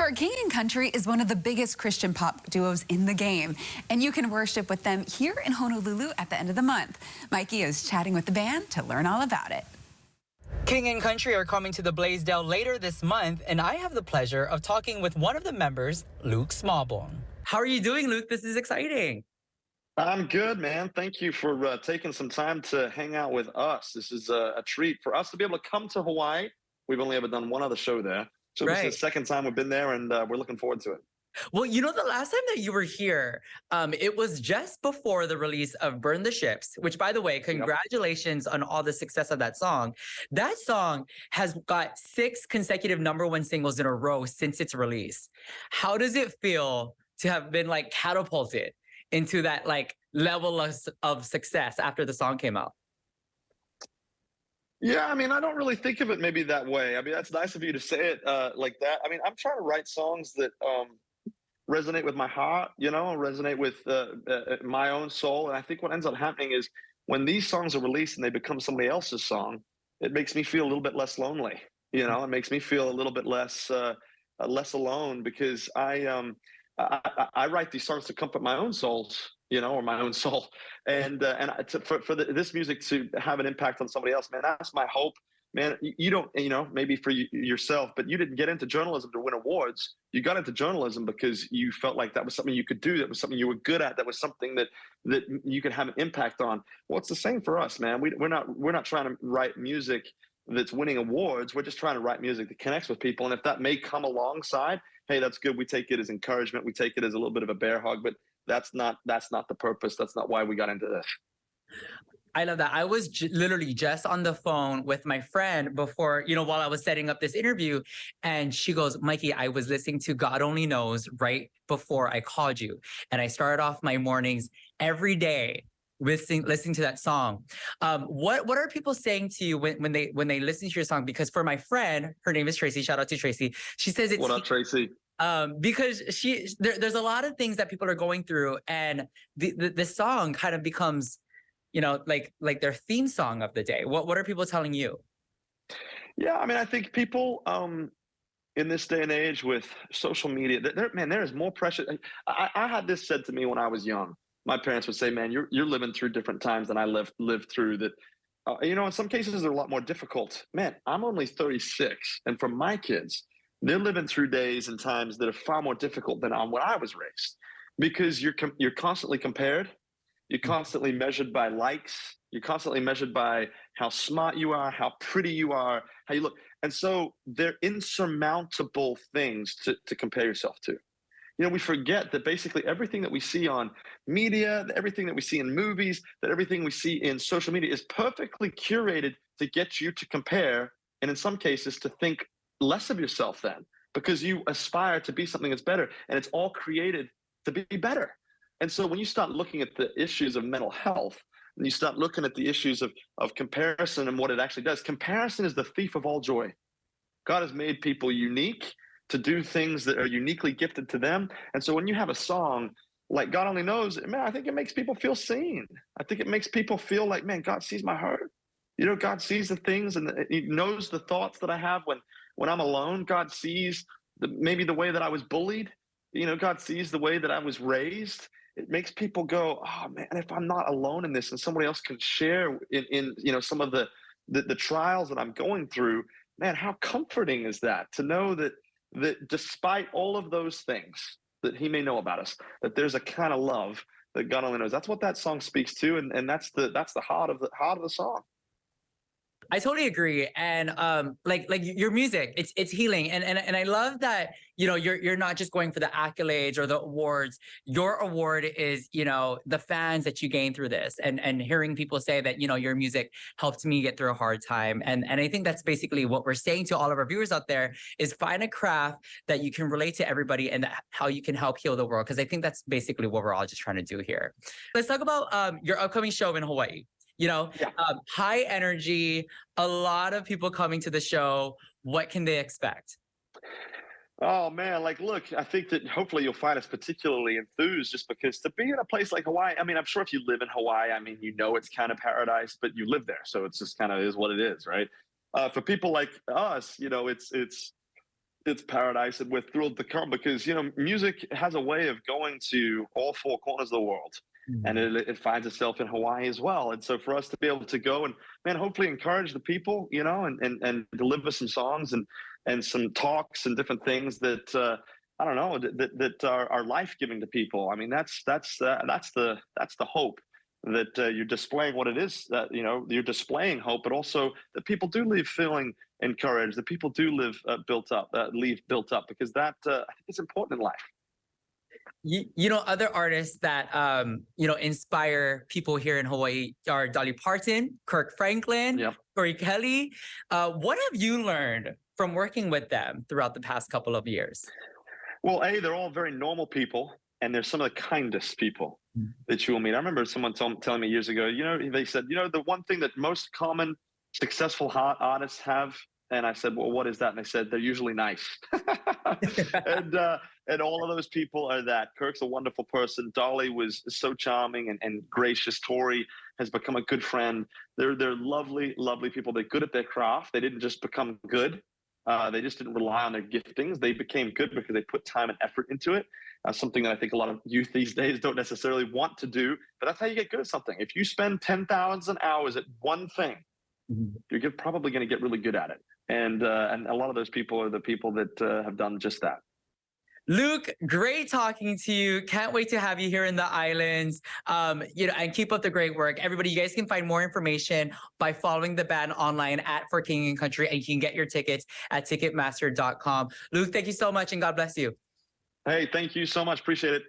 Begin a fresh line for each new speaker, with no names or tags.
For King and Country is one of the biggest Christian pop duos in the game, and you can worship with them here in Honolulu at the end of the month. Mikey is chatting with the band to learn all about it.
King and Country are coming to the Blaisdell later this month, and I have the pleasure of talking with one of the members, Luke Smallbone. How are you doing, Luke? This is exciting.
I'm good, man. Thank you for taking some time to hang out with us. This is a treat for us to be able to come to Hawaii. We've only ever done one other show there. So This is the second time we've been there, and we're looking forward to it.
Well, you know, the last time that you were here, it was just before the release of Burn the Ships, which, by the way, congratulations on all the success of that song. That song has got 6 consecutive #1 singles in a row since its release. How does it feel to have been like catapulted into that like level of success after the song came out?
Yeah, I mean, I don't really think of it maybe that way. I mean, that's nice of you to say it like that. I mean, I'm trying to write songs that resonate with my heart, you know, resonate with my own soul. And I think what ends up happening is when these songs are released and they become somebody else's song, it makes me feel a little bit less lonely. You know, it makes me feel a little bit less alone because I write these songs to comfort my own souls, you know, or my own soul, and this music to have an impact on somebody else, man. That's my hope, man. You don't, you know, maybe for yourself, but you didn't get into journalism to win awards. You got into journalism because you felt like that was something you could do, that was something you were good at, that was something that you could have an impact on. Well, it's the same for us, man. We're not trying to write music that's winning awards. We're just trying to write music that connects with people, and if that may come alongside, hey, that's good. We take it as encouragement. We take it as a little bit of a bear hug, but that's not the purpose. That's not why we got into this.
I love that. I was literally just on the phone with my friend before, you know, while I was setting up this interview, and she goes, Mikey, I was listening to God Only Knows right before I called you. And I started off my mornings every day listening to that song. What are people saying to you when they listen to your song? Because for my friend, her name is Tracy. Shout out to Tracy. She says it's—
What up, Tracy?
Because there's a lot of things that people are going through, and the song kind of becomes, you know, like their theme song of the day. What are people telling you?
Yeah, I mean, I think people in this day and age with social media, there is more pressure. I had this said to me when I was young. My parents would say, man, you're living through different times than I lived through that. You know, in some cases, they're a lot more difficult. Man, I'm only 36. And for my kids, they're living through days and times that are far more difficult than on when I was raised, because you're constantly compared. You're constantly measured by likes. You're constantly measured by how smart you are, how pretty you are, how you look. And so they're insurmountable things to compare yourself to. You know, we forget that basically everything that we see on media, everything that we see in movies, that everything we see in social media is perfectly curated to get you to compare, and in some cases to think less of yourself then, because you aspire to be something that's better, and it's all created to be better. And so when you start looking at the issues of mental health, and you start looking at the issues of comparison and what it actually does, comparison is the thief of all joy. God has made people unique to do things that are uniquely gifted to them. And so when you have a song like God Only Knows, man, I think it makes people feel seen. I think it makes people feel like, man, God sees my heart. You know, God sees the things, and he knows the thoughts that I have when I'm alone. God sees maybe the way that I was bullied. You know, God sees the way that I was raised. It makes people go, oh man, if I'm not alone in this and somebody else can share in you know, some of the trials that I'm going through, man, how comforting is that to know that despite all of those things that he may know about us, that there's a kind of love that God only knows. That's what that song speaks to, and that's the heart of the song.
I totally agree. And like your music, it's healing. And I love that, you know, you're not just going for the accolades or the awards. Your award is, you know, the fans that you gain through this, and hearing people say that, you know, your music helped me get through a hard time. And I think that's basically what we're saying to all of our viewers out there, is find a craft that you can relate to everybody, and how you can help heal the world. Because I think that's basically what we're all just trying to do here. Let's talk about your upcoming show in Hawaii. You know, high energy, a lot of people coming to the show. What can they expect?
Oh man, like, look, I think that hopefully you'll find us particularly enthused, just because to be in a place like Hawaii, I mean, I'm sure if you live in Hawaii, I mean, you know, it's kind of paradise, but you live there. So it's just kind of is what it is, right? For people like us, you know, it's it's paradise, and we're thrilled to come because music has a way of going to all four corners of the world, and it finds itself in Hawaii as well. And so for us to be able to go and hopefully encourage the people, and deliver some songs and some talks and different things that I don't know that are life giving to people. I mean, that's the hope. That you're displaying what it is, you're displaying hope, but also that people do leave feeling encouraged, that people do leave built up, because that I think is important in life.
Other artists that inspire people here in Hawaii are Dolly Parton, Kirk Franklin, Tori Kelly. What have you learned from working with them throughout the past couple of years?
Well, they're all very normal people, and they're some of the kindest people that you will meet. I remember someone telling me years ago, they said, the one thing that most common successful artists have, and I said, well, what is that? And they said, they're usually nice. and all of those people are that. Kirk's a wonderful person. Dolly was so charming and gracious. Tori has become a good friend. They're lovely, lovely people. They're good at their craft. They didn't just become good. They just didn't rely on their giftings. They became good because they put time and effort into it. Something that I think a lot of youth these days don't necessarily want to do, but that's how you get good at something. If you spend 10,000 hours at one thing, you're probably going to get really good at it. And a lot of those people are the people that have done just that.
Luke, great talking to you. Can't wait to have you here in the islands. And keep up the great work. Everybody, you guys can find more information by following the band online at For King and Country, and you can get your tickets at Ticketmaster.com. Luke, thank you so much, and God bless you.
Hey, thank you so much. Appreciate it.